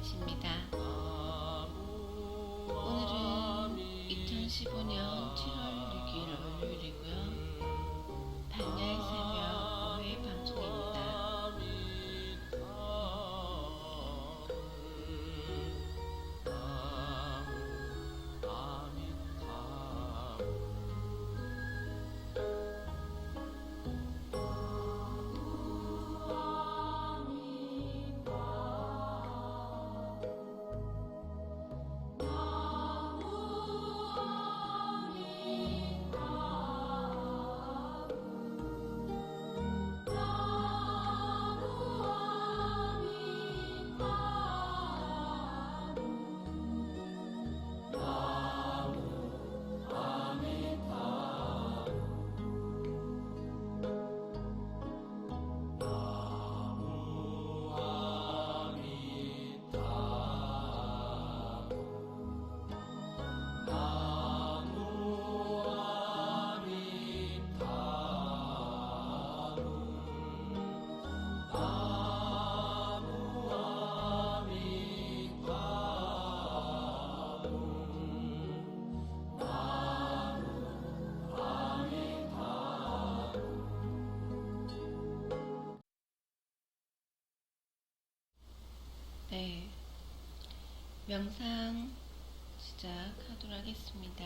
계십니다. 오늘은 2015년 7월 6일 월요일이고요. 반야의 새벽 5회 방송입니다. 네, 명상 시작하도록 하겠습니다.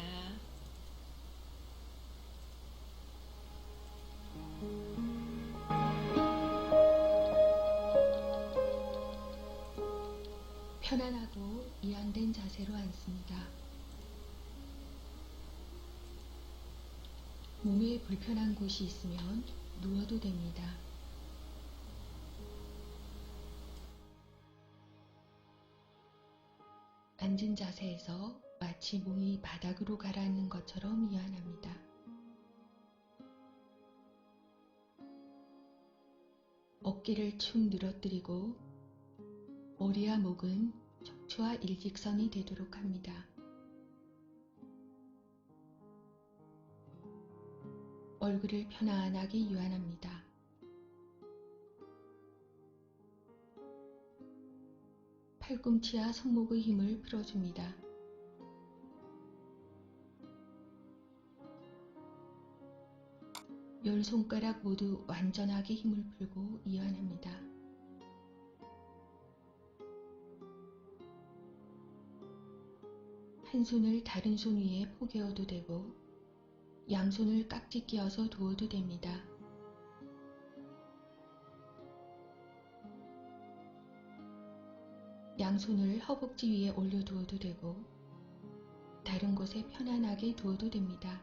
편안하고 이완된 자세로 앉습니다. 몸에 불편한 곳이 있으면 누워도 됩니다. 앉은 자세에서 마치 몸이 바닥으로 가라앉는 것처럼 이완합니다. 어깨를 축 늘어뜨리고 머리와 목은 척추와 일직선이 되도록 합니다. 얼굴을 편안하게 이완합니다. 팔꿈치와 손목의 힘을 풀어줍니다. 열 손가락 모두 완전하게 힘을 풀고 이완합니다. 한 손을 다른 손 위에 포개어도 되고 양손을 깍지 끼어서 두어도 됩니다. 양손을 허벅지 위에 올려두어도 되고 다른 곳에 편안하게 두어도 됩니다.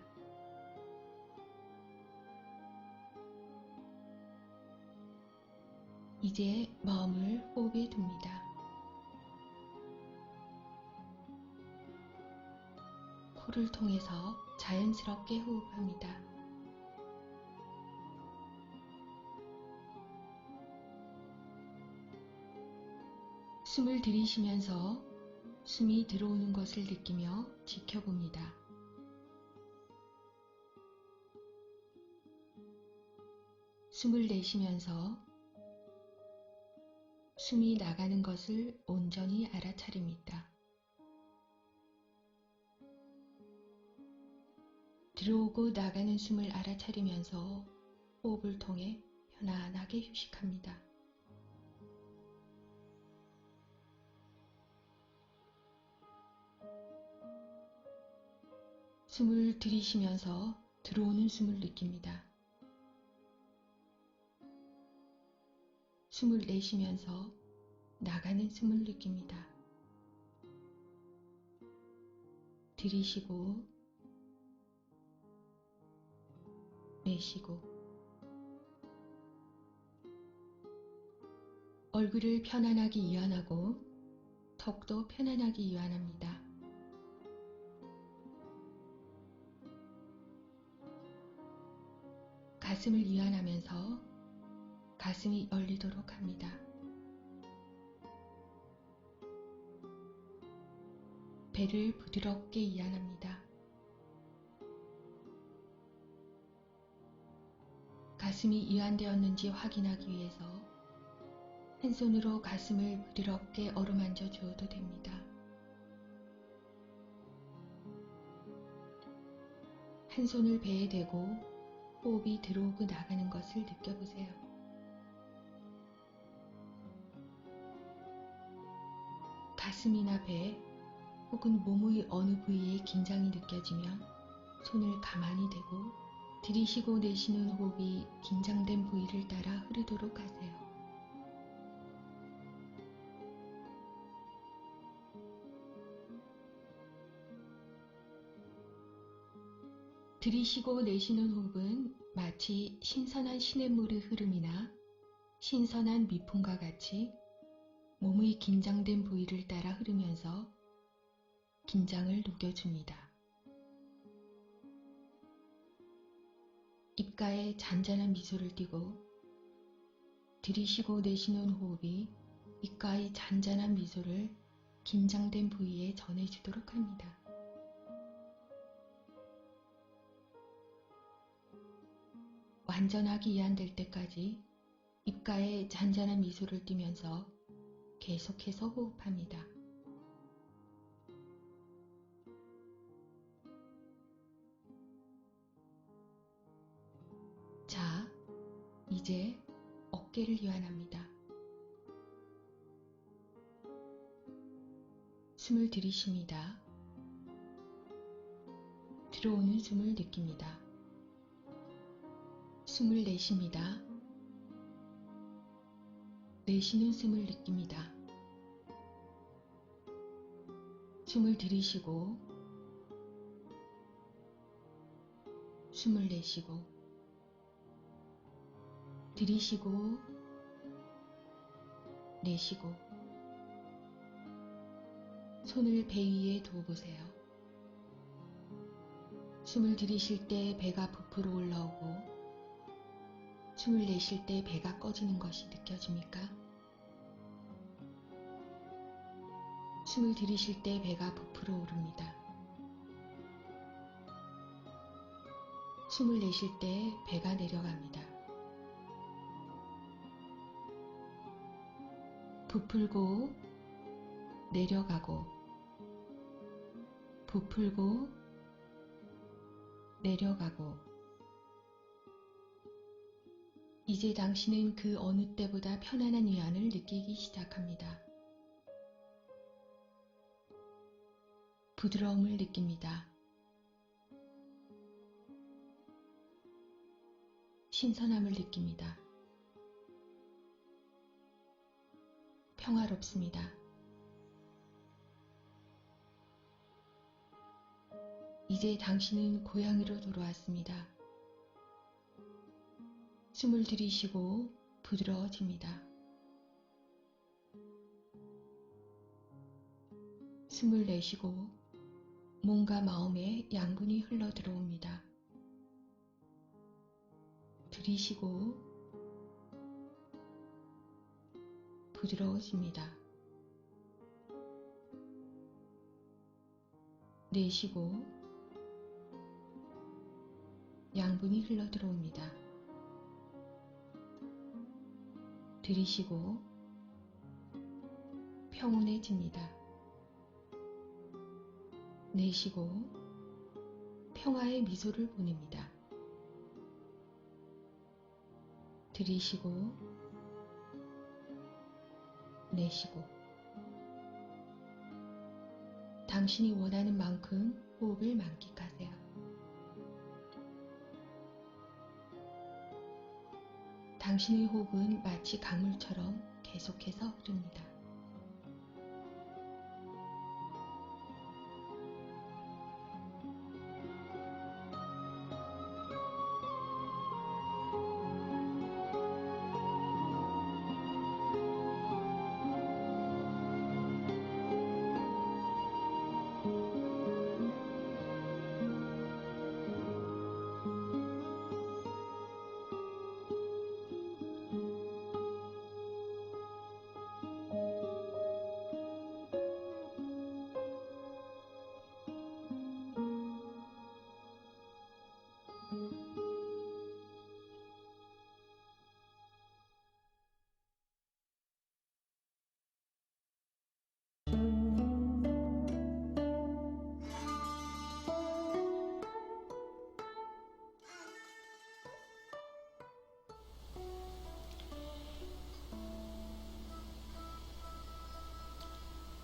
이제 마음을 호흡에 둡니다. 코를 통해서 자연스럽게 호흡합니다. 숨을 들이쉬면서 숨이 들어오는 것을 느끼며 지켜봅니다. 숨을 내쉬면서 숨이 나가는 것을 온전히 알아차립니다. 들어오고 나가는 숨을 알아차리면서 호흡을 통해 편안하게 휴식합니다. 숨을 들이쉬면서 들어오는 숨을 느낍니다. 숨을 내쉬면서 나가는 숨을 느낍니다. 들이쉬고 내쉬고 얼굴을 편안하게 이완하고 턱도 편안하게 이완합니다. 가슴을 이완하면서 가슴이 열리도록 합니다. 배를 부드럽게 이완합니다. 가슴이 이완되었는지 확인하기 위해서 한 손으로 가슴을 부드럽게 어루만져 주어도 됩니다. 한 손을 배에 대고 호흡이 들어오고 나가는 것을 느껴보세요. 가슴이나 배 혹은 몸의 어느 부위에 긴장이 느껴지면 손을 가만히 대고 들이쉬고 내쉬는 호흡이 긴장된 부위를 따라 흐르도록 하세요. 들이쉬고 내쉬는 호흡은 마치 신선한 시냇물의 흐름이나 신선한 미풍과 같이 몸의 긴장된 부위를 따라 흐르면서 긴장을 녹여줍니다. 입가에 잔잔한 미소를 띠고 들이쉬고 내쉬는 호흡이 입가의 잔잔한 미소를 긴장된 부위에 전해주도록 합니다. 완전하게 이완될 때까지 입가에 잔잔한 미소를 띠면서 계속해서 호흡합니다. 자, 이제 어깨를 이완합니다. 숨을 들이쉽니다. 들어오는 숨을 느낍니다. 숨을 내쉽니다. 내쉬는 숨을 느낍니다. 숨을 들이쉬고 숨을 내쉬고 들이쉬고 내쉬고 손을 배 위에 두어보세요. 숨을 들이쉴 때 배가 부풀어 올라오고 숨을 내쉴 때 배가 꺼지는 것이 느껴집니까? 숨을 들이쉴 때 배가 부풀어 오릅니다. 숨을 내쉴 때 배가 내려갑니다. 부풀고 내려가고 부풀고 내려가고 이제 당신은 그 어느 때보다 편안한 위안을 느끼기 시작합니다. 부드러움을 느낍니다. 신선함을 느낍니다. 평화롭습니다. 이제 당신은 고향으로 돌아왔습니다. 숨을 들이쉬고 부드러워집니다. 숨을 내쉬고 몸과 마음에 양분이 흘러 들어옵니다. 들이쉬고 부드러워집니다. 내쉬고 양분이 흘러 들어옵니다. 들이쉬고 평온해집니다. 내쉬고 평화의 미소를 보냅니다. 들이쉬고 내쉬고 당신이 원하는 만큼 호흡을 만끽하세요. 당신의 호흡은 마치 강물처럼 계속해서 흐릅니다.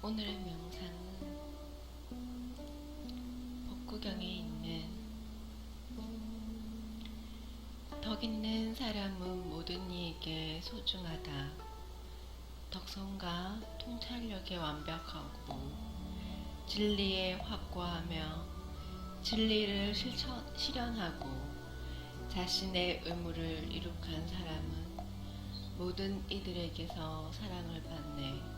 오늘의 명상은 복구경에 있는 덕 있는 사람은 모든 이에게 소중하다. 덕성과 통찰력에 완벽하고 진리에 확고하며 진리를 실현하고 자신의 의무를 이룩한 사람은 모든 이들에게서 사랑을 받네.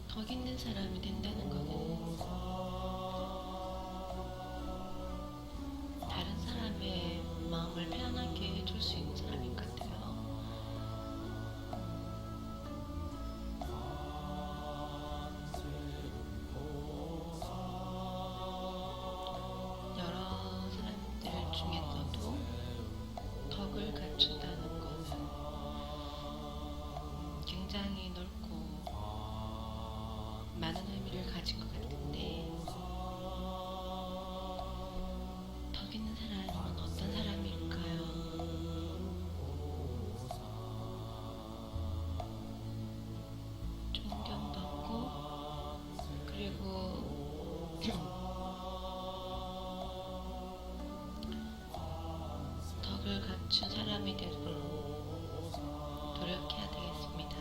덕 있는 사람이 된다는 것은 다른 사람의 마음을 편하게 해줄 수 있는 사람인 것 같아요. 여러 사람들 중에서도 덕을 갖춘다는 것은 굉장히 넓고 많은 의미를 가질 것 같은데, 덕 있는 사람은 어떤 사람일까요? 존경받고, 그리고 덕을 갖춘 사람이 되도록 노력해야 되겠습니다.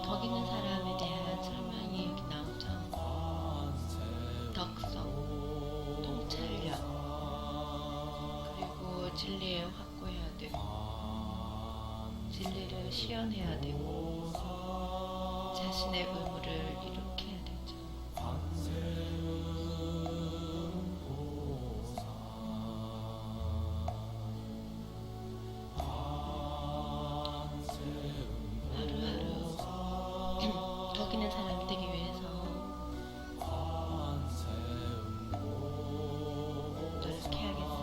덕 있는 사람에 대한 설명이 여기 나오죠. 덕성, 통찰력, 그리고 진리에 확고해야 되고, 진리를 실현해야 되고, 자신의 의무를 이룩해야 되죠. 하루하루 덕 있는 사람이 되기 위해서 노력해야겠습니다.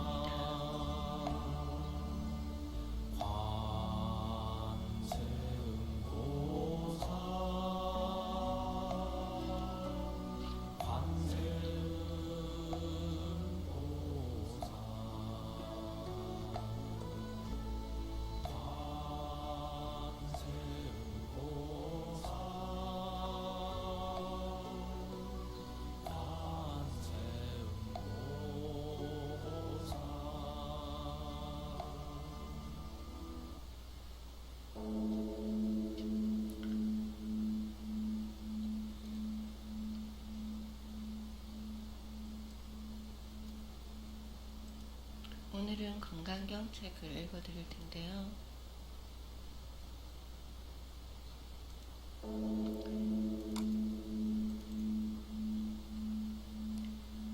오늘은 건강경책을 읽어드릴 텐데요.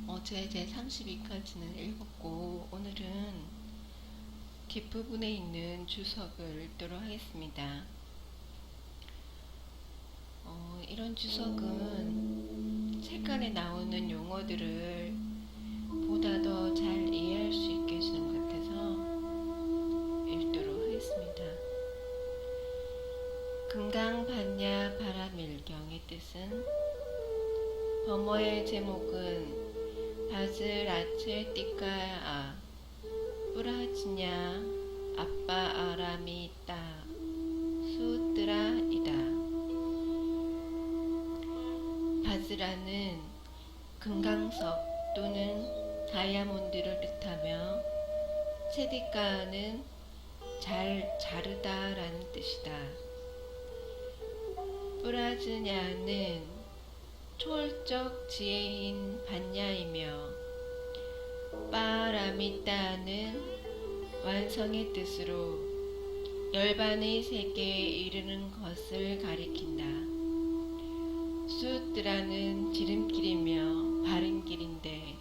어제 제 32까지는 읽었고, 오늘은 뒷부분에 있는 주석을 읽도록 하겠습니다. 이런 주석은 책간에 나오는 용어들을 보다 더 잘 이해할 수 있게 해주는 것 같아서 읽도록 하겠습니다. 금강반야 바라밀경의 뜻은, 범어의 제목은 바즈라체 띠까아 뿌라지냐 아빠 아람이 따 수드라이다. 바즈라는 금강석 또는 다이아몬드를 뜻하며 체디까는 잘 자르다 라는 뜻이다. 뿌라즈냐는 초월적 지혜인 반야이며 빠라미따는 완성의 뜻으로 열반의 세계에 이르는 것을 가리킨다. 수트라는 지름길이며 바른 길인데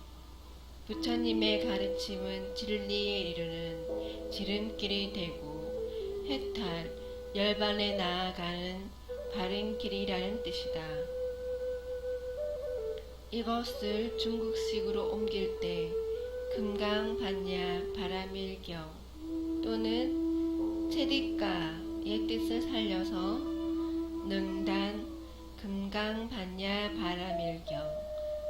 부처님의 가르침은 진리에 이르는 지름길이 되고 해탈, 열반에 나아가는 바른 길이라는 뜻이다. 이것을 중국식으로 옮길 때 금강반야 바라밀경 또는 체디까의 뜻을 살려서 능단 금강반야 바라밀경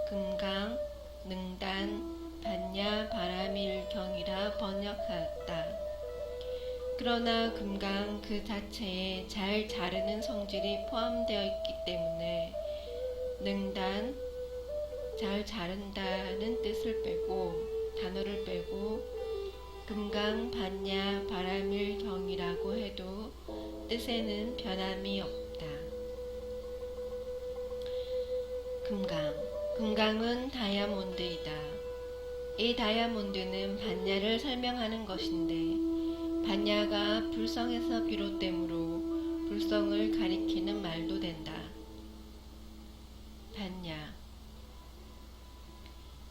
금강 능단 반야 바라밀경이라 번역하였다. 그러나 금강 그 자체에 잘 자르는 성질이 포함되어 있기 때문에 능단 잘 자른다는 뜻을 빼고 단어를 빼고 금강 반야 바라밀경이라고 해도 뜻에는 변함이 없다. 금강은 다이아몬드이다. 이 다이아몬드는 반야를 설명하는 것인데 반야가 불성에서 비롯되므로 불성을 가리키는 말도 된다.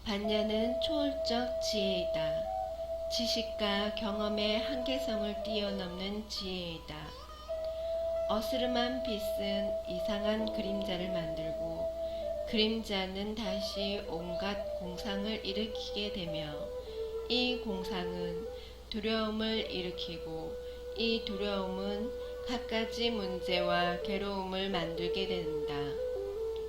반야는 초월적 지혜이다. 지식과 경험의 한계성을 뛰어넘는 지혜이다. 어스름한 빛은 이상한 그림자를 만들고 그림자는 다시 온갖 공상을 일으키게 되며 이 공상은 두려움을 일으키고 이 두려움은 갖가지 문제와 괴로움을 만들게 된다.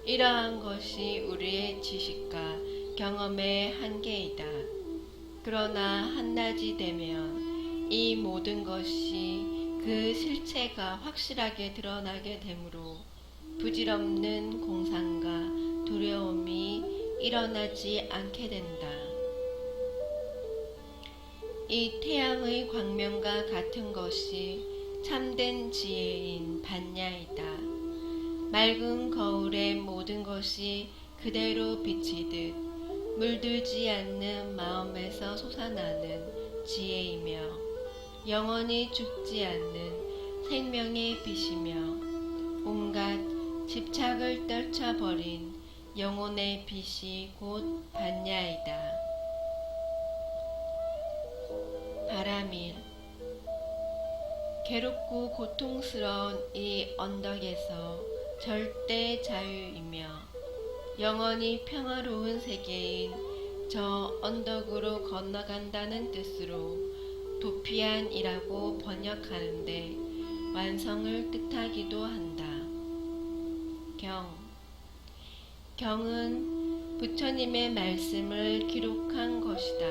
이러한 것이 우리의 지식과 경험의 한계이다. 그러나 한낮이 되면 이 모든 것이 그 실체가 확실하게 드러나게 되므로 부질없는 공상과 두려움이 일어나지 않게 된다. 이 태양의 광명과 같은 것이 참된 지혜인 반야이다. 맑은 거울의 모든 것이 그대로 비치듯 물들지 않는 마음에서 솟아나는 지혜이며 영원히 죽지 않는 생명의 빛이며 온갖 집착을 떨쳐버린 영혼의 빛이 곧 반야이다. 바라밀 괴롭고 고통스러운 이 언덕에서 절대 자유이며 영원히 평화로운 세계인 저 언덕으로 건너간다는 뜻으로 도피안이라고 번역하는데 완성을 뜻하기도 한다. 경은 부처님의 말씀을 기록한 것이다.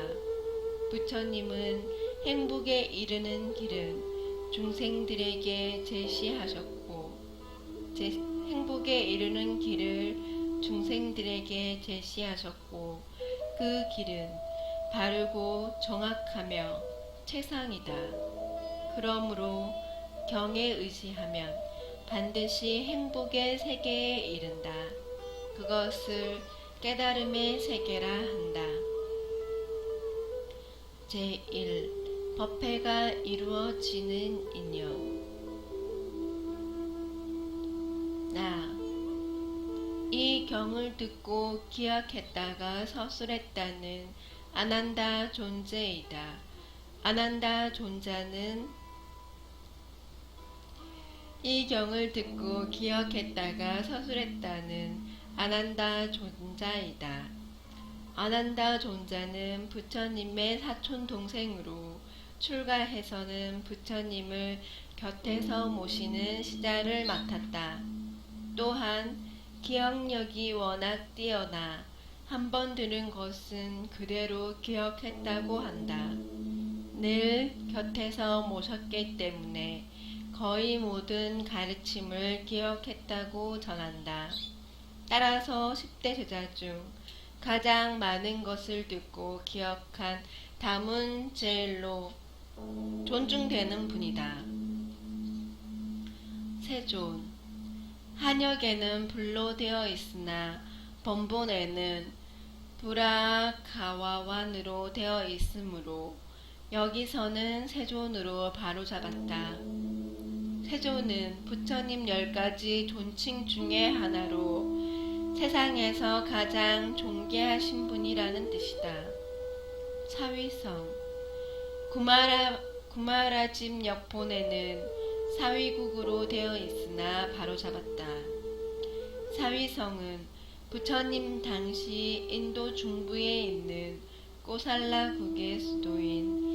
부처님은 행복에 이르는 길은 중생들에게 제시하셨고 행복에 이르는 길을 중생들에게 제시하셨고 그 길은 바르고 정확하며 최상이다. 그러므로 경에 의지하면 반드시 행복의 세계에 이른다. 그것을 깨달음의 세계라 한다. 제1. 법회가 이루어지는 인연. 이 경을 듣고 기억했다가 서술했다는 아난다 존재이다. 아난다 존자는 이 경을 듣고 기억했다가 서술했다는 아난다 존자이다. 아난다 존자는 부처님의 사촌 동생으로 출가해서는 부처님을 곁에서 모시는 시자를 맡았다. 또한 기억력이 워낙 뛰어나 한 번 들은 것은 그대로 기억했다고 한다. 늘 곁에서 모셨기 때문에 거의 모든 가르침을 기억했다고 전한다. 따라서 10대 제자 중 가장 많은 것을 듣고 기억한 다문제일로 존중되는 분이다. 세존. 한역에는 불로 되어 있으나 번본에는 브라가와완으로 되어 있으므로 여기서는 세존으로 바로잡았다. 세존은 부처님 10가지 존칭 중에 하나로 세상에서 가장 존귀하신 분이라는 뜻이다. 사위성. 구마라집 역본에는 사위국으로 되어 있으나 바로잡았다. 사위성은 부처님 당시 인도 중부에 있는 꼬살라국의 수도인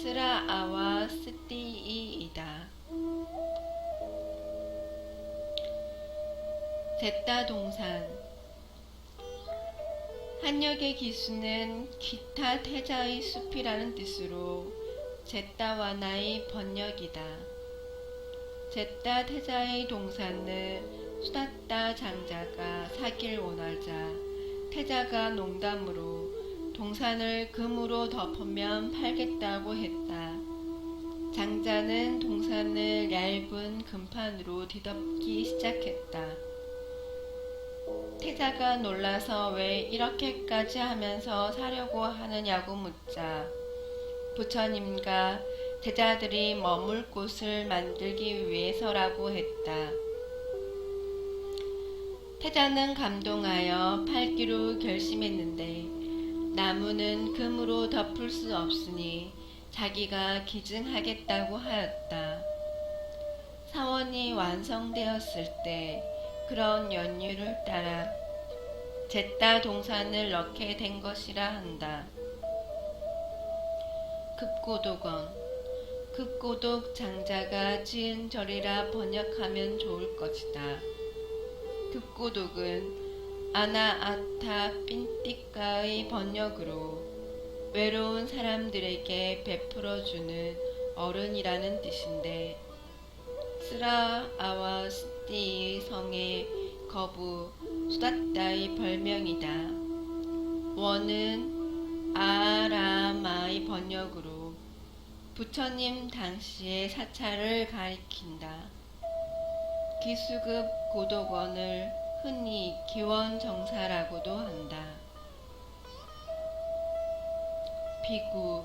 스라아와 스티이이다. 제따동산. 한역의 기수는 기타 태자의 숲이라는 뜻으로 제따와나의 번역이다. 제따 태자의 동산을 수다따 장자가 사길 원하자 태자가 농담으로 동산을 금으로 덮으면 팔겠다고 했다. 장자는 동산을 얇은 금판으로 뒤덮기 시작했다. 태자가 놀라서 왜 이렇게까지 하면서 사려고 하느냐고 묻자 부처님과 제자들이 머물 곳을 만들기 위해서라고 했다. 태자는 감동하여 팔기로 결심했는데 나무는 금으로 덮을 수 없으니 자기가 기증하겠다고 하였다. 사원이 완성되었을 때 그런 연유를 따라 제따 동산을 넣게 된 것이라 한다. 급고독원. 급고독 장자가 지은 절이라 번역하면 좋을 것이다. 급고독은 아나아타 핀띠카의 번역으로 외로운 사람들에게 베풀어주는 어른이라는 뜻인데 스라아와 스티의 성의 거부 수다따의 별명이다. 원은 아라마의 번역으로 부처님 당시의 사찰을 가리킨다. 기수급 고독원을 흔히 기원정사라고도 한다. 비구.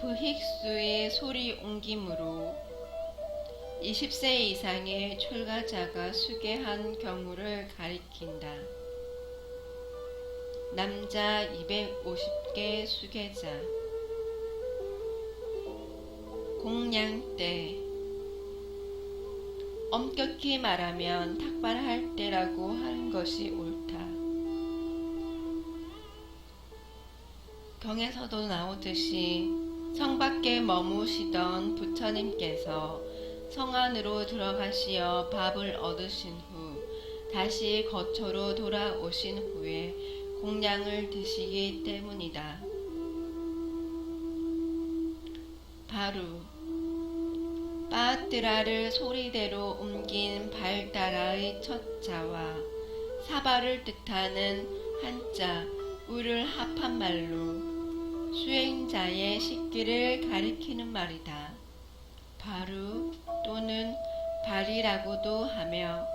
부익수의 소리 옮김으로 20세 이상의 출가자가 수계한 경우를 가리킨다. 남자 250개 수계자. 공양 때. 엄격히 말하면 탁발할 때라고 하는 것이 옳다. 경에서도 나오듯이 성 밖에 머무시던 부처님께서 성 안으로 들어가시어 밥을 얻으신 후 다시 거처로 돌아오신 후에 공양을 드시기 때문이다. 바루. 빠뜨라를 소리대로 옮긴 발따라의 첫 자와 사바를 뜻하는 한자 우를 합한 말로 수행자의 식기를 가리키는 말이다. 바루 또는 발이라고도 하며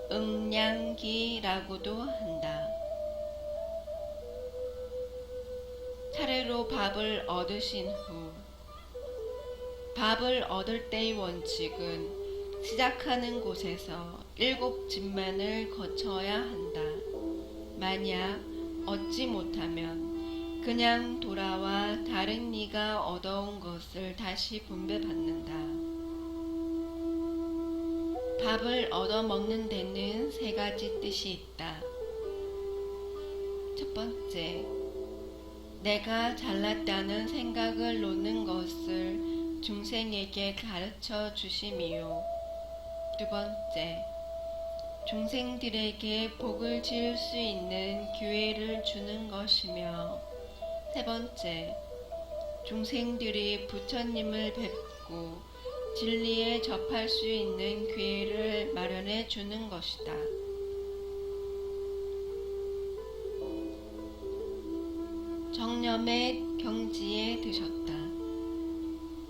응량기라고도 한다. 차례로 밥을 얻으신 후 밥을 얻을 때의 원칙은 시작하는 곳에서 7집만을 거쳐야 한다. 만약 얻지 못하면 그냥 돌아와 다른 이가 얻어온 것을 다시 분배받는다. 밥을 얻어먹는 데는 3가지 뜻이 있다. 첫 번째, 내가 잘났다는 생각을 놓는 것을 중생에게 가르쳐 주심이요. 두 번째, 중생들에게 복을 지을 수 있는 기회를 주는 것이며 세 번째, 중생들이 부처님을 뵙고 진리에 접할 수 있는 기회를 마련해 주는 것이다. 정념의 경지에 드셨다.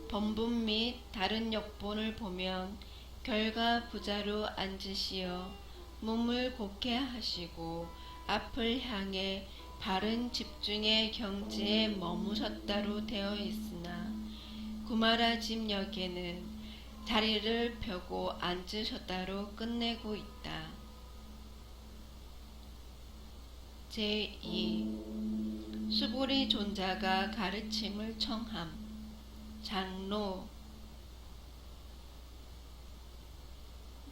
번분 및 다른 역본을 보면 결과 부자로 앉으시어 몸을 곧게 하시고 앞을 향해 바른 집중의 경지에 머무셨다로 되어 있으나 구마라짐역에는 다리를 펴고 앉으셨다로 끝내고 있다. 제2. 수보리 존자가 가르침을 청함. 장로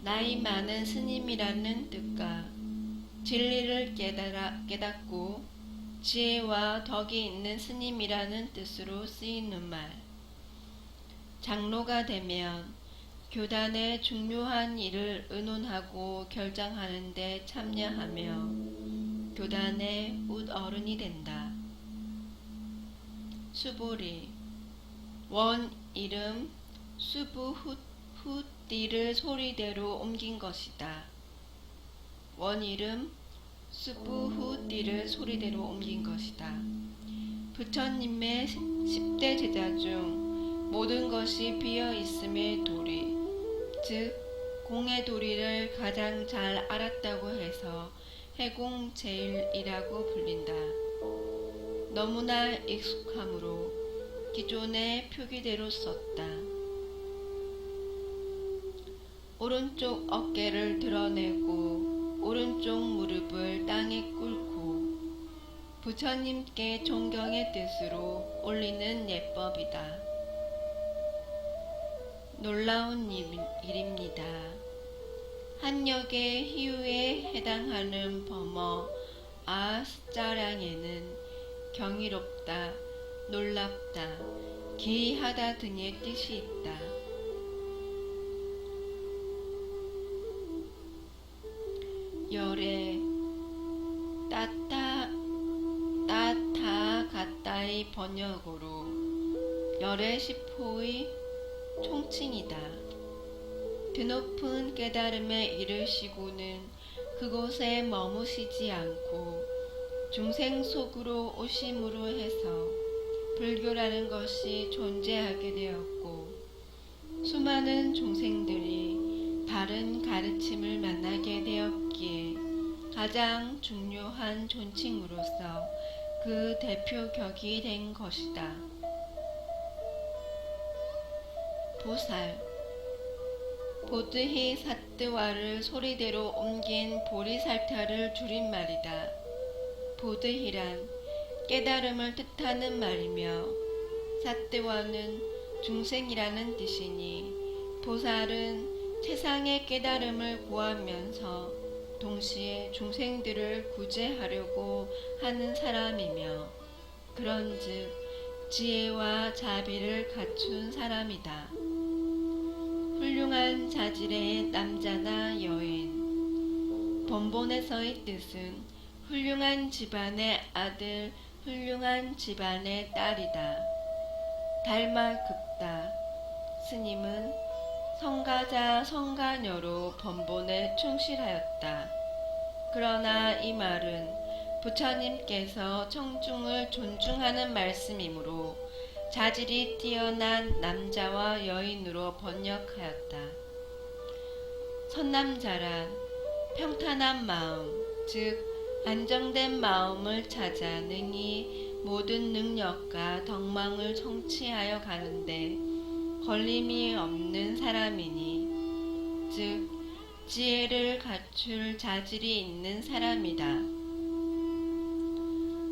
나이 많은 스님이라는 뜻과 진리를 깨닫고 지혜와 덕이 있는 스님이라는 뜻으로 쓰이는 말. 장로가 되면 교단의 중요한 일을 의논하고 결정하는 데 참여하며 교단의 웃어른이 된다. 수보리 원 이름 수부후띠를 소리대로 옮긴 것이다. 원 이름 수부후띠를 소리대로 옮긴 것이다. 부처님의 10대 제자 중 모든 것이 비어 있음의 도리, 즉 공의 도리를 가장 잘 알았다고 해서 해공제일이라고 불린다. 너무나 익숙함으로 기존의 표기대로 썼다. 오른쪽 어깨를 드러내고 오른쪽 무릎을 땅에 꿇고 부처님께 존경의 뜻으로 올리는 예법이다. 놀라운 일입니다. 한역의 희유에 해당하는 범어 아스자량에는 경이롭다, 놀랍다, 기이하다 등의 뜻이 있다. 열애 따타 가따의 번역으로 열애 시포의 총칭이다. 드높은 깨달음에 이르시고는 그곳에 머무시지 않고 중생 속으로 오심으로 해서 불교라는 것이 존재하게 되었고 수많은 중생들이 바른 가르침을 만나게 되었기에 가장 중요한 존칭으로서 그 대표격이 된 것이다. 보살 보드히 사뜨와를 소리대로 옮긴 보리살타를 줄임말이다. 보드히란 깨달음을 뜻하는 말이며 사뜨와는 중생이라는 뜻이니 보살은 세상의 깨달음을 구하면서 동시에 중생들을 구제하려고 하는 사람이며 그런즉 지혜와 자비를 갖춘 사람이다. 훌륭한 자질의 남자나 여인. 번본에서의 뜻은 훌륭한 집안의 아들, 훌륭한 집안의 딸이다. 달마급다. 스님은 성가자 성가녀로 번본에 충실하였다. 그러나 이 말은 부처님께서 청중을 존중하는 말씀이므로 자질이 뛰어난 남자와 여인으로 번역하였다. 선남자란 평탄한 마음, 즉 안정된 마음을 찾아 능히 모든 능력과 덕망을 성취하여 가는데 걸림이 없는 사람이니, 즉 지혜를 갖출 자질이 있는 사람이다.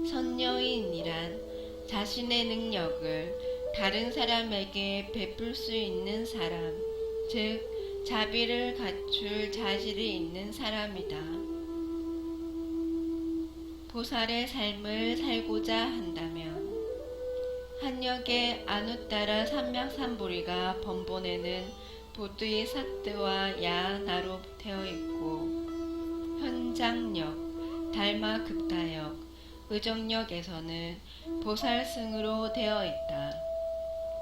선여인이란 자신의 능력을 다른 사람에게 베풀 수 있는 사람, 즉 자비를 갖출 자질이 있는 사람이다. 보살의 삶을 살고자 한다면 한역의 아누따라 삼맥삼보리가 번본에는 보드히 사뜨와 야나로 되어 있고 현장역, 달마급다역, 의정역에서는 보살승으로 되어 있다.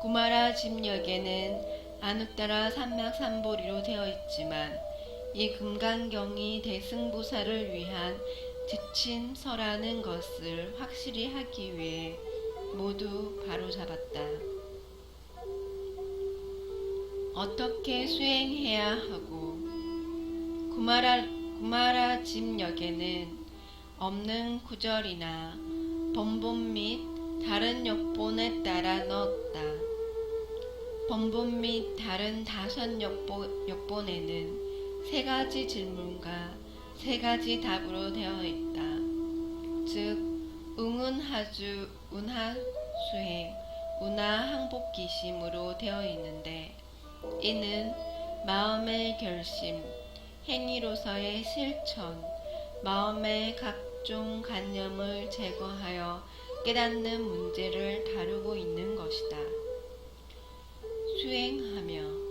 구마라 짐역에는 아누따라 삼맥삼보리로 되어 있지만 이 금강경이 대승보살을 위한 지침서라는 것을 확실히 하기 위해 모두 바로잡았다. 어떻게 수행해야 하고 구마라 집역에는 없는 구절이나 번본 및 다른 역본에 따라 넣었다. 번본 및 다른 5 역본에는 3가지 질문과 3가지 답으로 되어 있다. 즉 응운하주, 운하수행, 운하항복기심으로 되어 있는데 이는 마음의 결심, 행위로서의 실천, 마음의 각종 관념을 제거하여 깨닫는 문제를 다루고 있는 것이다. 수행하며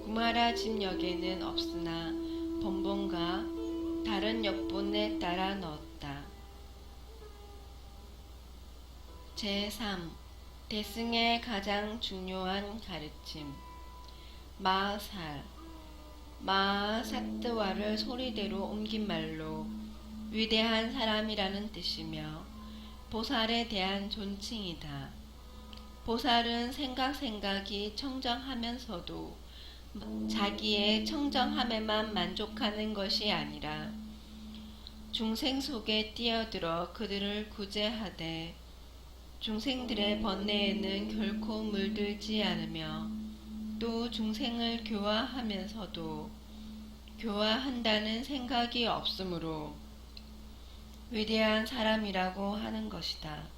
구마라 집역에는 없으나 번본과 다른 역본에 따라 넣었다. 제3. 대승의 가장 중요한 가르침. 마하사트와를 소리대로 옮긴 말로 위대한 사람이라는 뜻이며 보살에 대한 존칭이다. 보살은 생각이 청정하면서도 자기의 청정함에만 만족하는 것이 아니라 중생 속에 뛰어들어 그들을 구제하되 중생들의 번뇌에는 결코 물들지 않으며 또 중생을 교화하면서도 교화한다는 생각이 없으므로 위대한 사람이라고 하는 것이다.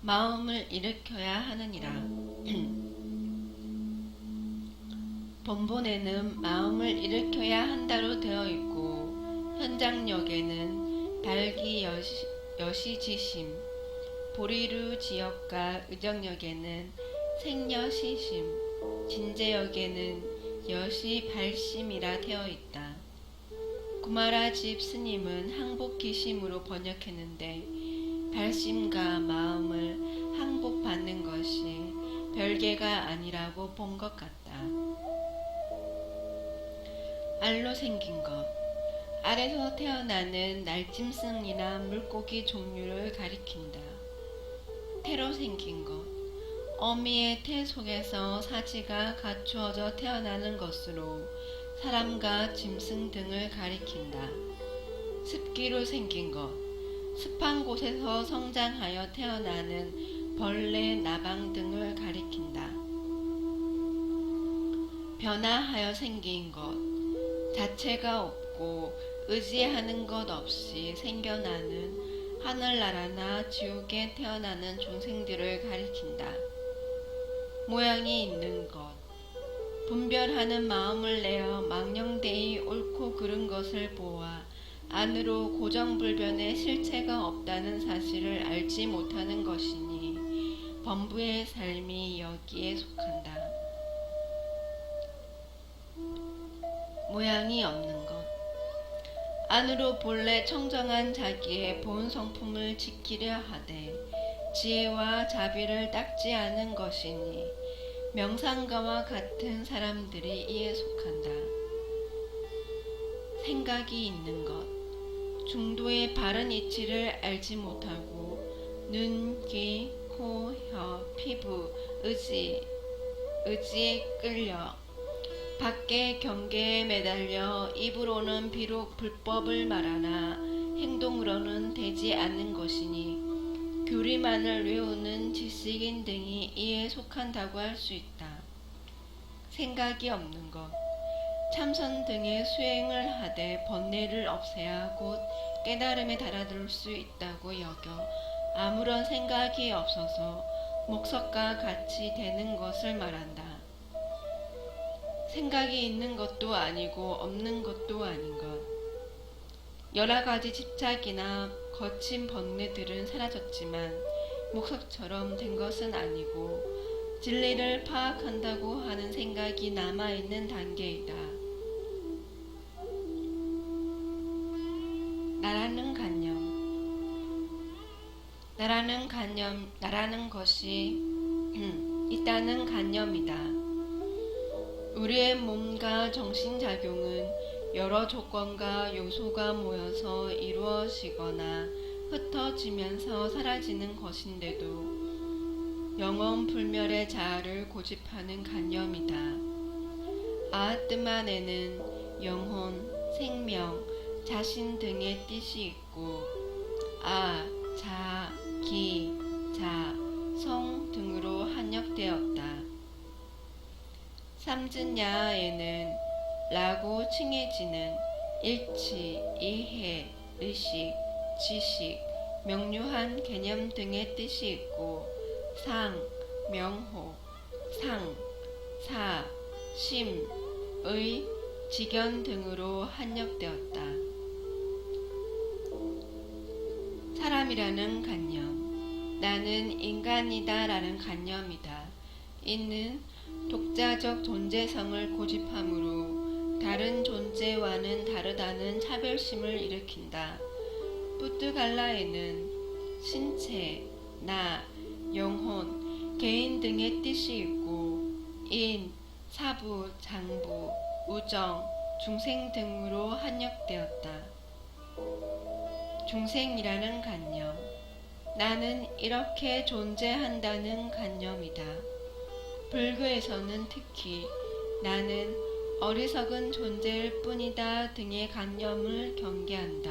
마음을 일으켜야 하느니라. 본본에는 마음을 일으켜야 한다로 되어 있고 현장역에는 발기 여시지심, 보리루 지역과 의정역에는 생여시심, 진제역에는 여시발심이라 되어 있다. 구마라 집 스님은 항복기심으로 번역했는데 발심과 마음을 항복받는 것이 별개가 아니라고 본 것 같다. 알로 생긴 것, 알에서 태어나는 날짐승이나 물고기 종류를 가리킨다. 태로 생긴 것, 어미의 태 속에서 사지가 갖추어져 태어나는 것으로 사람과 짐승 등을 가리킨다. 습기로 생긴 것, 습한 곳에서 성장하여 태어나는 벌레, 나방 등을 가리킨다. 변화하여 생긴 것, 자체가 없고 의지하는 것 없이 생겨나는 하늘나라나 지옥에 태어나는 중생들을 가리킨다. 모양이 있는 것, 분별하는 마음을 내어 망령되이 옳고 그른 것을 보아 안으로 고정불변의 실체가 없다는 사실을 알지 못하는 것이니 범부의 삶이 여기에 속한다. 모양이 없는 것, 안으로 본래 청정한 자기의 본 성품을 지키려 하되 지혜와 자비를 닦지 않은 것이니 명상가와 같은 사람들이 이에 속한다. 생각이 있는 것, 중도의 바른 이치를 알지 못하고 눈, 귀, 코, 혀, 피부, 의지에 끌려 밖의 경계에 매달려 입으로는 비록 불법을 말하나 행동으로는 되지 않는 것이니 교리만을 외우는 지식인 등이 이에 속한다고 할 수 있다. 생각이 없는 것, 참선 등의 수행을 하되 번뇌를 없애야 곧 깨달음에 달아들 수 있다고 여겨 아무런 생각이 없어서 목석과 같이 되는 것을 말한다. 생각이 있는 것도 아니고 없는 것도 아닌 것. 여러 가지 집착이나 거친 번뇌들은 사라졌지만 목석처럼 된 것은 아니고 진리를 파악한다고 하는 생각이 남아있는 단계이다. 나라는 간념, 나라는 것이 있다는 관념이다. 우리의 몸과 정신작용은 여러 조건과 요소가 모여서 이루어지거나 흩어지면서 사라지는 것인데도 영원 불멸의 자아를 고집하는 관념이다. 아아뜨만에는 영혼, 생명, 자신 등의 뜻이 있고 자, 기, 자, 성 등으로 한역되었다. 삼진야에는 라고 칭해지는 일치, 이해, 의식, 지식, 명료한 개념 등의 뜻이 있고 상, 명호, 상, 사, 심, 의, 직견 등으로 한역되었다. 사람이라는 관념, 나는 인간이다 라는 관념이다. 이는 독자적 존재성을 고집함으로 다른 존재와는 다르다는 차별심을 일으킨다. 푸트갈라에는 신체, 나, 영혼, 개인 등의 뜻이 있고 인, 사부, 장부, 우정, 중생 등으로 한역되었다. 중생이라는 관념, 나는 이렇게 존재한다는 관념이다. 불교에서는 특히 나는 어리석은 존재일 뿐이다 등의 관념을 경계한다.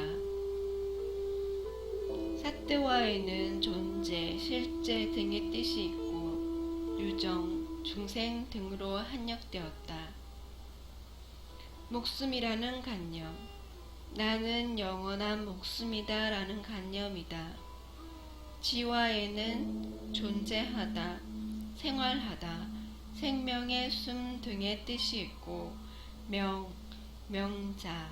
사뜨와에는 존재, 실제 등의 뜻이 있고 유정, 중생 등으로 한역되었다. 목숨이라는 관념, 나는 영원한 목숨이다 라는 관념이다. 지와에는 존재하다, 생활하다, 생명의 숨 등의 뜻이 있고 명, 명자,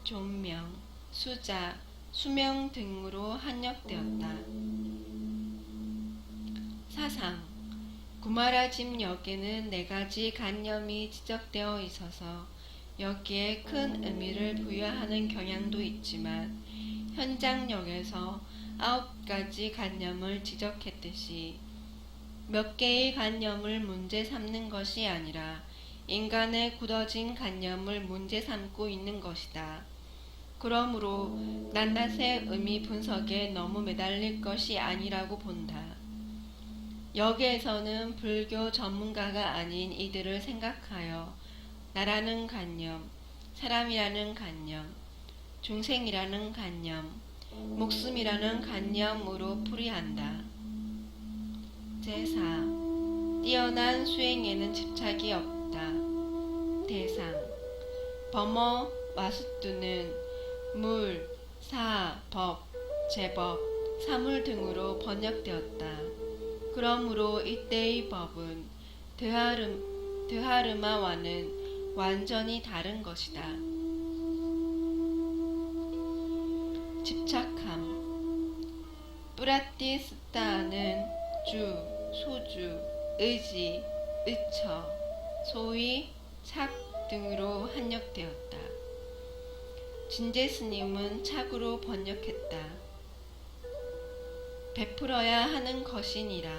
존명, 수자, 수명 등으로 한역되었다. 사상, 구마라짐역에는 4가지 관념이 지적되어 있어서 여기에 큰 의미를 부여하는 경향도 있지만 현장역에서 9가지 관념을 지적했듯이 몇 개의 관념을 문제 삼는 것이 아니라 인간의 굳어진 관념을 문제 삼고 있는 것이다. 그러므로 낱낱의 의미 분석에 너무 매달릴 것이 아니라고 본다. 여기에서는 불교 전문가가 아닌 이들을 생각하여 나라는 관념, 사람이라는 관념, 중생이라는 관념, 목숨이라는 관념으로 풀이한다. 제4. 뛰어난 수행에는 집착이 없다. 대상. 범어 와수뚜는 물, 사, 법, 제법, 사물 등으로 번역되었다. 그러므로 이때의 법은 드하르마와는 완전히 다른 것이다. 집착함. 뿌라티스타는 주, 소주, 의지, 의처, 소위 착 등으로 한역되었다. 진제스님은 착으로 번역했다. 베풀어야 하는 것이니라.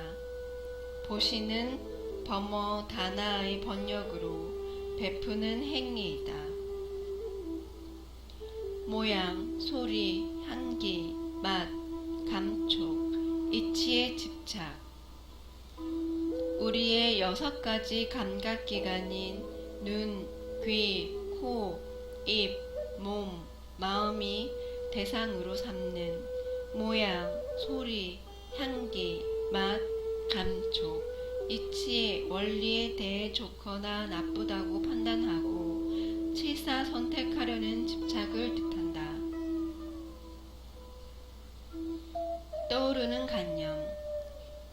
보시는 범어 다나의 번역으로 베푸는 행위이다. 모양, 소리, 향기, 맛, 감촉, 이치의 집착. 우리의 6가지 감각기관인 눈, 귀, 코, 입, 몸, 마음이 대상으로 삼는 모양, 소리, 향기, 맛, 감촉, 이치의 원리에 대해 좋거나 나쁘다고 판단하고 취사 선택하려는 집착을 뜻한다. 떠오르는 관념.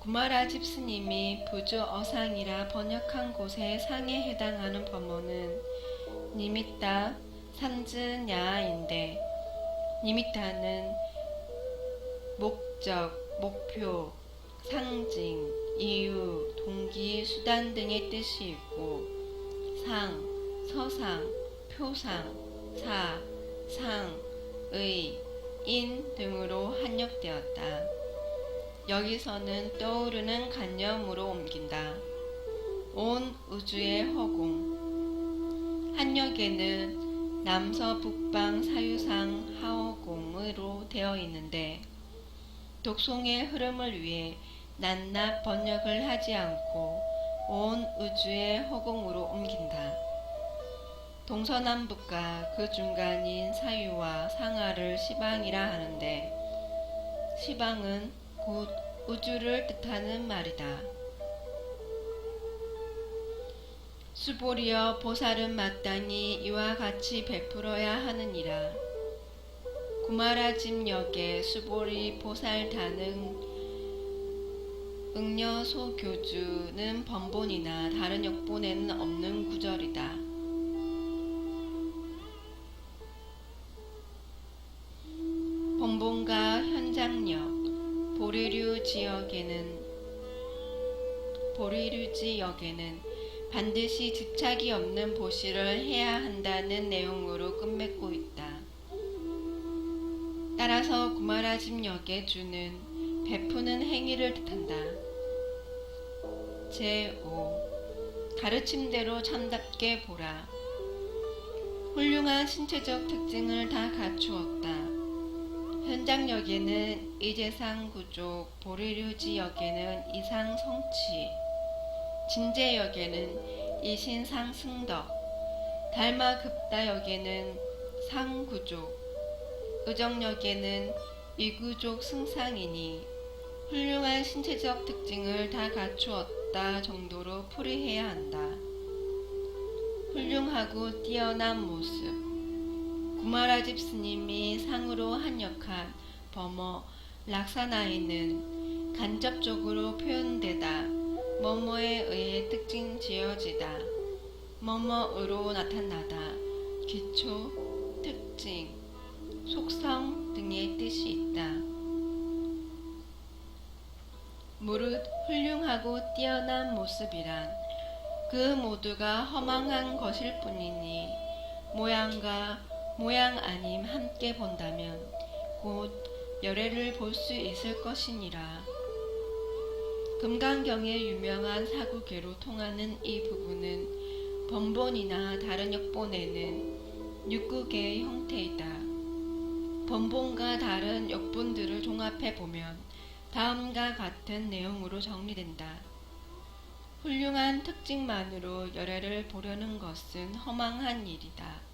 구마라집 스님이 부주 어상이라 번역한 곳의 상에 해당하는 범어는 니미타 삼즈냐인데 니미타는 목적, 목표, 상징, 이유, 동기, 수단 등의 뜻이 있고 상, 서상, 표상, 사, 상, 의, 인 등으로 한역되었다. 멀리서는 떠오르는 관념으로 옮긴다. 온 우주의 허공. 한역에는 남서북방 사유상 하허공으로 되어 있는데 독송의 흐름을 위해 낱낱 번역을 하지 않고 온 우주의 허공으로 옮긴다. 동서남북과 그 중간인 사유와 상하를 시방이라 하는데 시방은 곧 우주를 뜻하는 말이다. 수보리여 보살은 마땅히 이와 같이 베풀어야 하느니라. 구마라짐역의 수보리 보살단응 응려소교주는 번본이나 다른 역본에는 없는 구절이다. 번본과 현장역, 보리류 지역에는 반드시 집착이 없는 보시를 해야 한다는 내용으로 끝맺고 있다. 따라서 구마라짐역의 주는 베푸는 행위를 뜻한다. 제5. 가르침대로 참답게 보라. 훌륭한 신체적 특징을 다 갖추었다. 현장역에는 이재상 구족, 보리류지역에는 이상 성취, 진제역에는 이신상 승덕, 달마급다역에는 상구족, 의정역에는 이구족 승상이니 훌륭한 신체적 특징을 다 갖추었다 정도로 풀이해야 한다. 훌륭하고 뛰어난 모습. 구마라집 스님이 상으로 한역한 범어 락사나이는 간접적으로 표현되다 뭐뭐에 의해 특징 지어지다 뭐뭐으로 나타나다 기초, 특징, 속성 등의 뜻이 있다. 무릇 훌륭하고 뛰어난 모습이란 그 모두가 허망한 것일 뿐이니 모양과 모양 아님 함께 본다면 곧 열애를 볼 수 있을 것이니라. 금강경의 유명한 사구계로 통하는 이 부분은 번본이나 다른 역본에는 육구계의 형태이다. 번본과 다른 역본들을 종합해 보면 다음과 같은 내용으로 정리된다. 훌륭한 특징만으로 열애를 보려는 것은 허망한 일이다.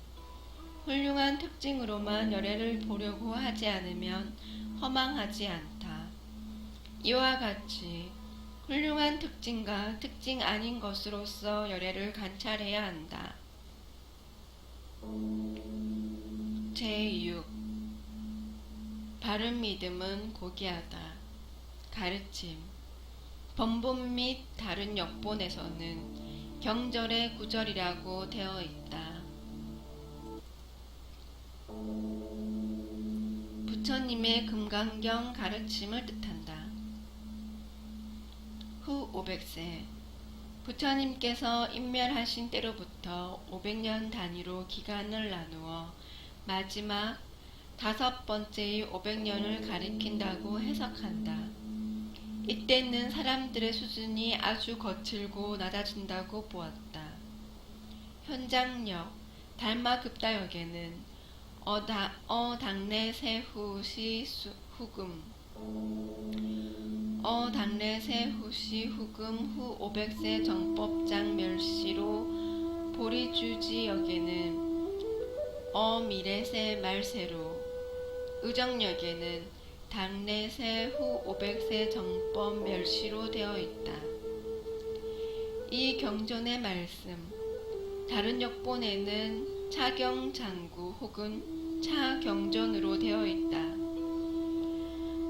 훌륭한 특징으로만 열애를 보려고 하지 않으면 허망하지 않다. 이와 같이 훌륭한 특징과 특징 아닌 것으로서 열애를 관찰해야 한다. 제6. 바른 믿음은 고귀하다. 가르침. 번본 및 다른 역본에서는 경절의 구절이라고 되어 있다. 부처님의 금강경 가르침을 뜻한다. 후 500세 부처님께서 인멸하신 때로부터 500년 단위로 기간을 나누어 마지막 5번째의 500년을 가리킨다고 해석한다. 이때는 사람들의 수준이 아주 거칠고 낮아진다고 보았다. 현장역, 달마급다역에는 당내 세후시 후금 당내 세후시 후금 후 500세 정법장 멸시로 보리주지역에는 미래세 말세로 의정역에는 당내세 후 500세 정법 멸시로 되어 있다. 이 경전의 말씀 다른 역본에는 차경장구 혹은 차경전으로 되어 있다.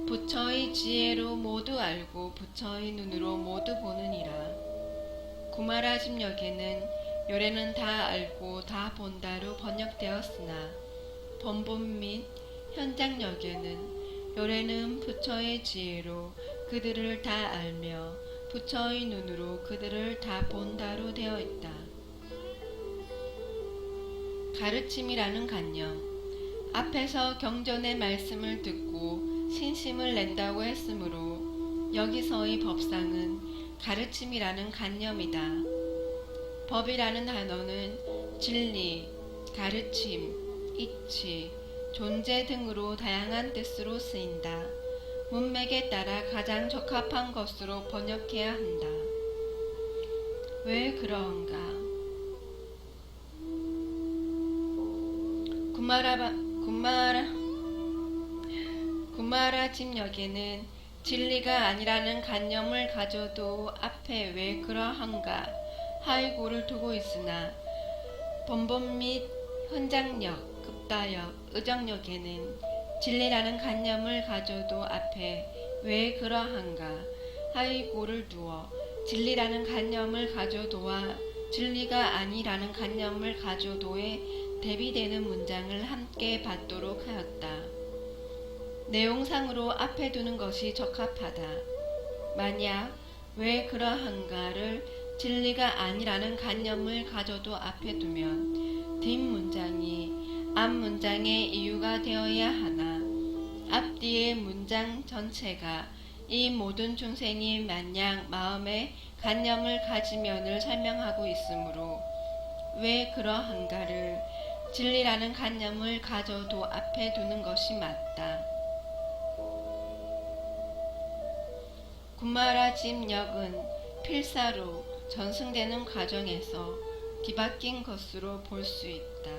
부처의 지혜로 모두 알고 부처의 눈으로 모두 보느니라. 구마라짐역에는 열애는 다 알고 다 본다로 번역되었으나 번본 및 현장역에는 열애는 부처의 지혜로 그들을 다 알며 부처의 눈으로 그들을 다 본다로 되어 있다. 가르침이라는 관념. 앞에서 경전의 말씀을 듣고 신심을 낸다고 했으므로 여기서의 법상은 가르침이라는 관념이다. 법이라는 단어는 진리, 가르침, 이치, 존재 등으로 다양한 뜻으로 쓰인다. 문맥에 따라 가장 적합한 것으로 번역해야 한다. 왜 그러한가? 구마라짐역에는 진리가 아니라는 관념을 가져도 앞에 왜 그러한가 하이고를 두고 있으나 번본 및 현장역, 급다역, 의정역에는 진리라는 관념을 가져도 앞에 왜 그러한가 하이고를 두어 진리라는 관념을 가져도와 진리가 아니라는 관념을 가져도에 대비되는 문장을 함께 받도록 하였다. 내용상으로 앞에 두는 것이 적합하다. 만약 왜 그러한가를 진리가 아니라는 관념을 가져도 앞에 두면 뒷문장이 앞문장의 이유가 되어야 하나 앞뒤의 문장 전체가 이 모든 중생이 마냥 마음에 관념을 가지면을 설명하고 있으므로 왜 그러한가를 진리라는 관념을 가져도 앞에 두는 것이 맞다. 구마라짐역은 필사로 전승되는 과정에서 뒤바뀐 것으로 볼 수 있다.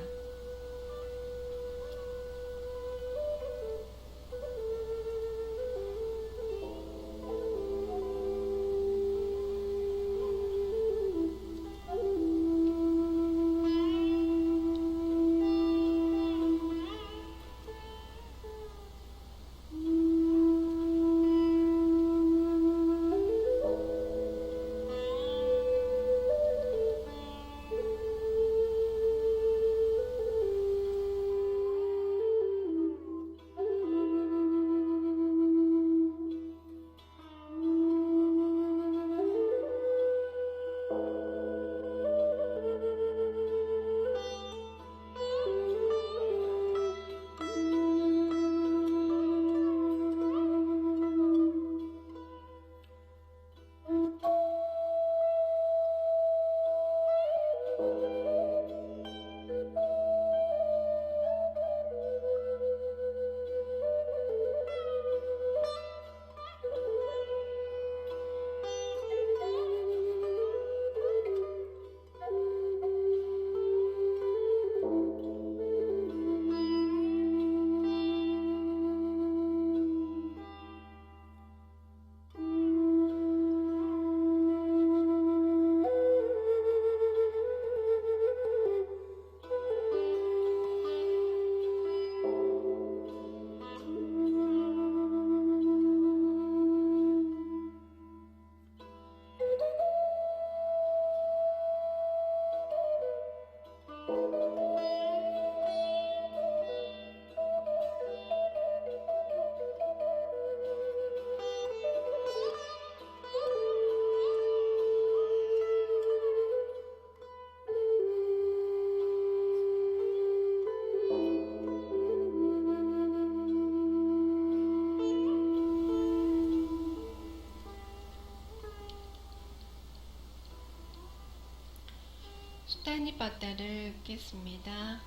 수타니빠따를 읽겠습니다.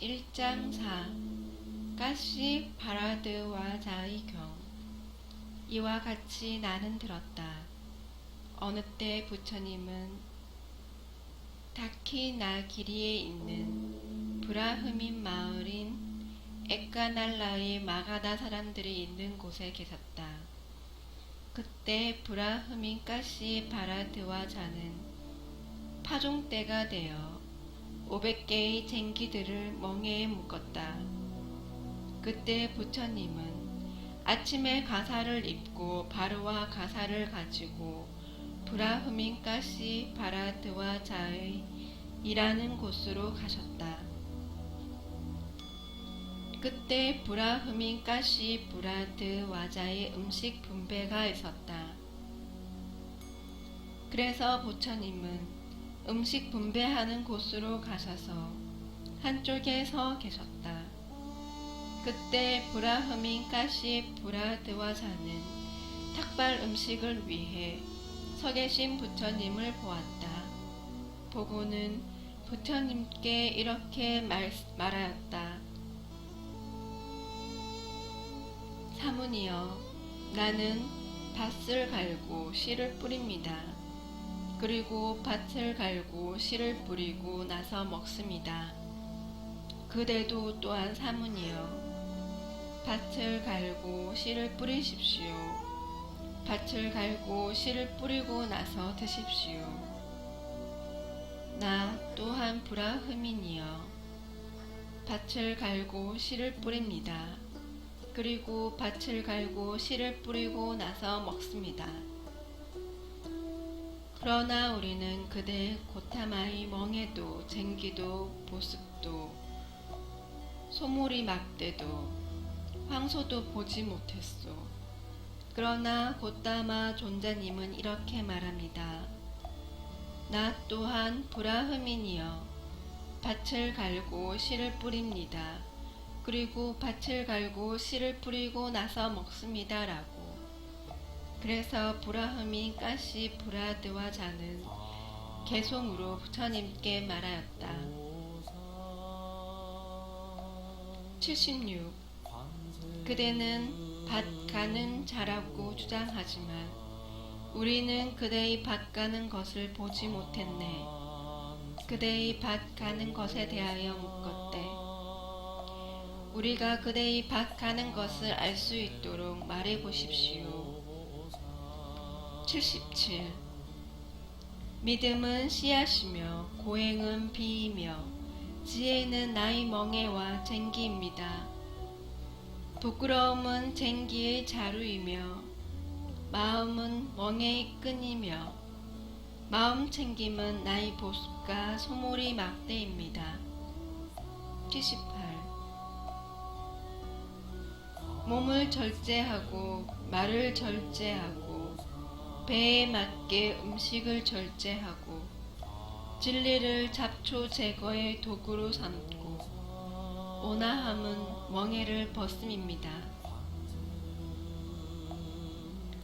1장 4 가시 바라드와자의 경 이와 같이 나는 들었다. 어느 때 부처님은 다키나기리에 있는 브라흐민 마을인 에까날라의 마가다 사람들이 있는 곳에 계셨다. 그때 브라흐민 가시 바라드와자는 파종 때가 되어 500개의 쟁기들을 멍에에 묶었다. 그때 부처님은 아침에 가사를 입고 바르와 가사를 가지고 브라흐민 가시 바라드와자의 일하는 곳으로 가셨다. 그때 브라흐민 가시 브라드와자의 음식 분배가 있었다. 그래서 부처님은 음식 분배하는 곳으로 가셔서 한쪽에 서 계셨다. 그때 브라흐민 가시 브라드와자는 탁발 음식을 위해 서 계신 부처님을 보았다. 보고는 부처님께 이렇게 말하였다. 사문이여, 나는 밭을 갈고 씨를 뿌립니다. 그리고 밭을 갈고 씨를 뿌리고 나서 먹습니다. 그대도 또한 사문이여, 밭을 갈고 씨를 뿌리십시오. 밭을 갈고 씨를 뿌리고 나서 드십시오. 나 또한 브라흐민이여, 밭을 갈고 씨를 뿌립니다. 그리고 밭을 갈고 씨를 뿌리고 나서 먹습니다. 그러나 우리는 그대 고타마의 멍에도 쟁기도 보습도 소몰이 막대도 황소도 보지 못했소. 그러나 고타마 존자님은 이렇게 말합니다. 나 또한 브라흐민이여, 밭을 갈고 씨를 뿌립니다. 그리고 밭을 갈고 씨를 뿌리고 나서 먹습니다. 라고. 그래서 브라흐민 가시 브라드와자는 개송으로 부처님께 말하였다. 76. 그대는 밭 가는 자라고 주장하지만 우리는 그대의 밭 가는 것을 보지 못했네. 그대의 밭 가는 것에 대하여 묻건대 우리가 그대의 밭 가는 것을 알 수 있도록 말해 보십시오. 77. 믿음은 씨앗이며 고행은 비이며 지혜는 나의 멍에와 쟁기입니다. 부끄러움은 쟁기의 자루이며 마음은 멍에의 끈이며 마음 챙김은 나의 보습과 소몰이 막대입니다. 78. 몸을 절제하고 말을 절제하고 배에 맞게 음식을 절제하고 진리를 잡초 제거의 도구로 삼고 온화함은 멍에를 벗음입니다.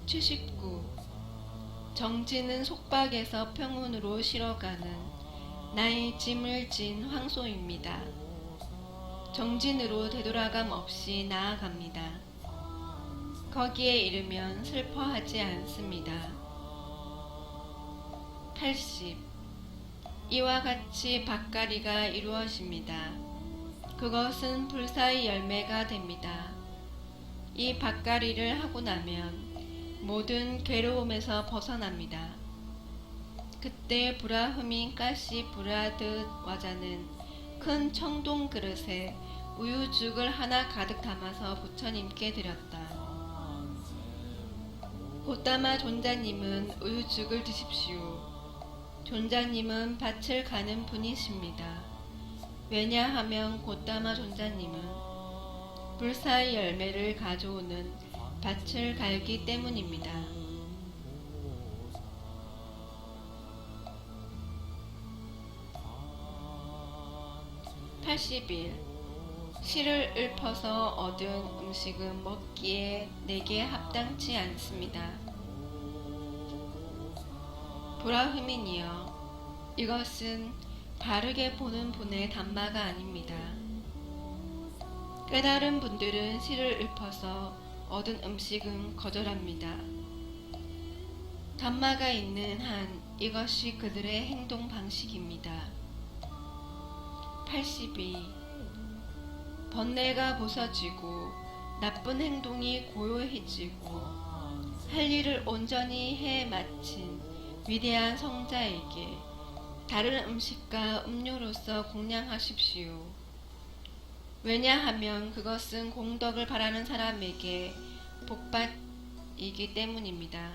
79. 정진은 속박에서 평온으로 실어가는 나의 짐을 진 황소입니다. 정진으로 되돌아감 없이 나아갑니다. 거기에 이르면 슬퍼하지 않습니다. 80. 이와 같이 밭갈이가 이루어집니다. 그것은 불사의 열매가 됩니다. 이 밭갈이를 하고 나면 모든 괴로움에서 벗어납니다. 그때 브라흐민 가시 브라드 와자는 큰 청동 그릇에 우유죽을 하나 가득 담아서 부처님께 드렸다. 고타마 존자님은 우유죽을 드십시오. 존자님은 밭을 가는 분이십니다. 왜냐하면 고타마 존자님은 불사의 열매를 가져오는 밭을 갈기 때문입니다. 81. 씨를 읊어서 얻은 음식은 먹기에 내게 합당치 않습니다. 브라흐민이여, 이것은 바르게 보는 분의 담마가 아닙니다. 깨달은 분들은 씨를 읊어서 얻은 음식은 거절합니다. 담마가 있는 한 이것이 그들의 행동 방식입니다. 82. 번뇌가 부서지고 나쁜 행동이 고요해지고 할 일을 온전히 해 마친 위대한 성자에게 다른 음식과 음료로서 공양하십시오. 왜냐하면 그것은 공덕을 바라는 사람에게 복받이기 때문입니다.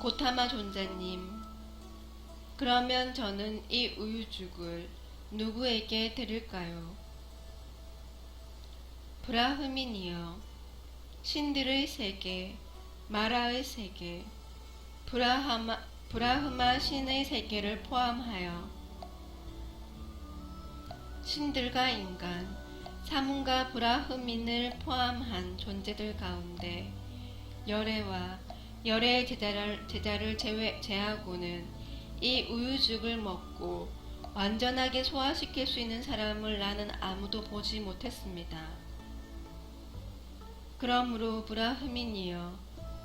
고타마 존자님, 그러면 저는 이 우유죽을 누구에게 드릴까요? 브라흐민이여, 신들의 세계, 마라의 세계, 브라흐마 신의 세계를 포함하여 신들과 인간, 사문과 브라흐민을 포함한 존재들 가운데 열애와 열애의 제자를 제하고는 이 우유죽을 먹고 완전하게 소화시킬 수 있는 사람을 나는 아무도 보지 못했습니다. 그러므로 브라흐민이여,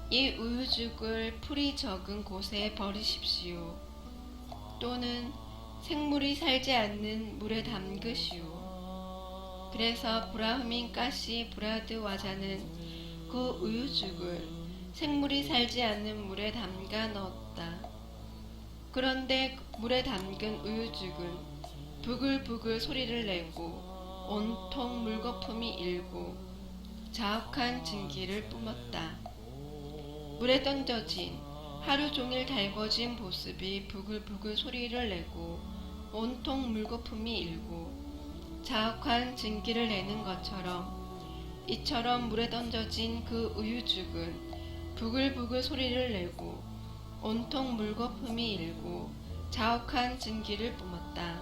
이 우유죽을 풀이 적은 곳에 버리십시오. 또는 생물이 살지 않는 물에 담그시오. 그래서 브라흐민 가시 브라드와자는 그 우유죽을 생물이 살지 않는 물에 담가 넣었다. 그런데 물에 담근 우유죽은 부글부글 소리를 내고 온통 물거품이 일고 자욱한 증기를 뿜었다. 물에 던져진 하루 종일 달궈진 보습이 부글부글 소리를 내고 온통 물거품이 일고 자욱한 증기를 내는 것처럼 이처럼 물에 던져진 그 우유죽은 부글부글 소리를 내고 온통 물거품이 일고 자욱한 증기를 뿜었다.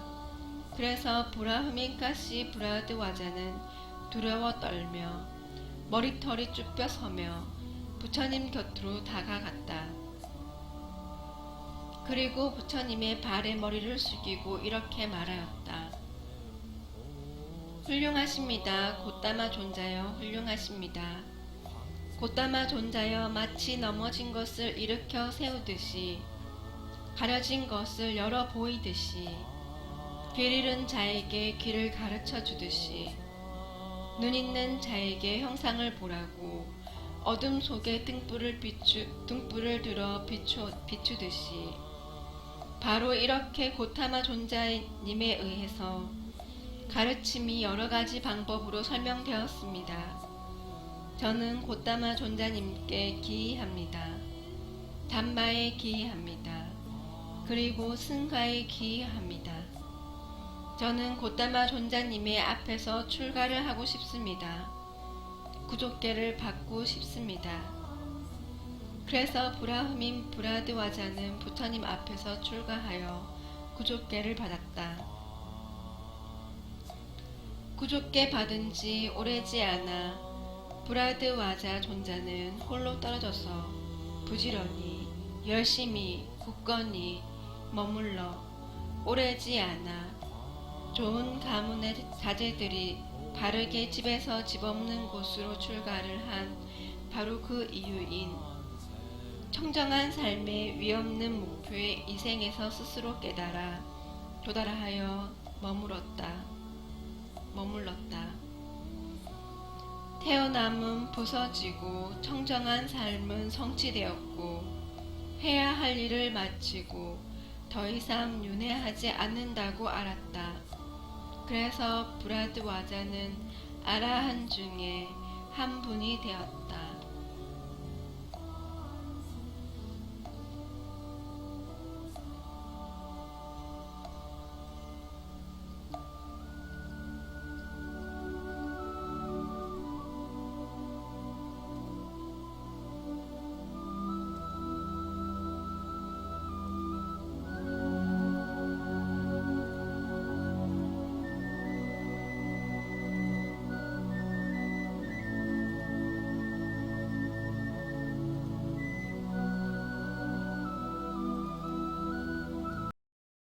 그래서 브라흐민 가시 브라드와자는 두려워 떨며 머리털이 쭈뼛 서며 부처님 곁으로 다가갔다. 그리고 부처님의 발에 머리를 숙이고 이렇게 말하였다. 훌륭하십니다. 곧다마 존자여, 훌륭하십니다. 곧다마 존자여, 마치 넘어진 것을 일으켜 세우듯이 가려진 것을 열어 보이듯이 길 잃은 자에게 길을 가르쳐 주듯이 눈 있는 자에게 형상을 보라고 어둠 속에 등불을 들어 비추듯이 바로 이렇게 곧다마 존자님에 의해서 가르침이 여러 가지 방법으로 설명되었습니다. 저는 곧다마 존자님께 기이합니다. 담마에 기이합니다. 그리고 승가에 기이합니다. 저는 곧다마 존자님의 앞에서 출가를 하고 싶습니다. 구족계를 받고 싶습니다. 그래서 브라흐민 브라드와자는 부처님 앞에서 출가하여 구족계를 받았다. 구족계 받은 지 오래지 않아 브라드와자 존자는 홀로 떨어져서 부지런히 열심히 굳건히 머물러 오래지 않아 좋은 가문의 자제들이 바르게 집에서 집 없는 곳으로 출가를 한 바로 그 이유인 청정한 삶의 위없는 목표에 이 생에서 스스로 깨달아 도달하여 머물렀다. 태어남은 부서지고 청정한 삶은 성취되었고 해야 할 일을 마치고 더 이상 윤회하지 않는다고 알았다. 그래서 브라드와자는 아라한 중에 한 분이 되었다.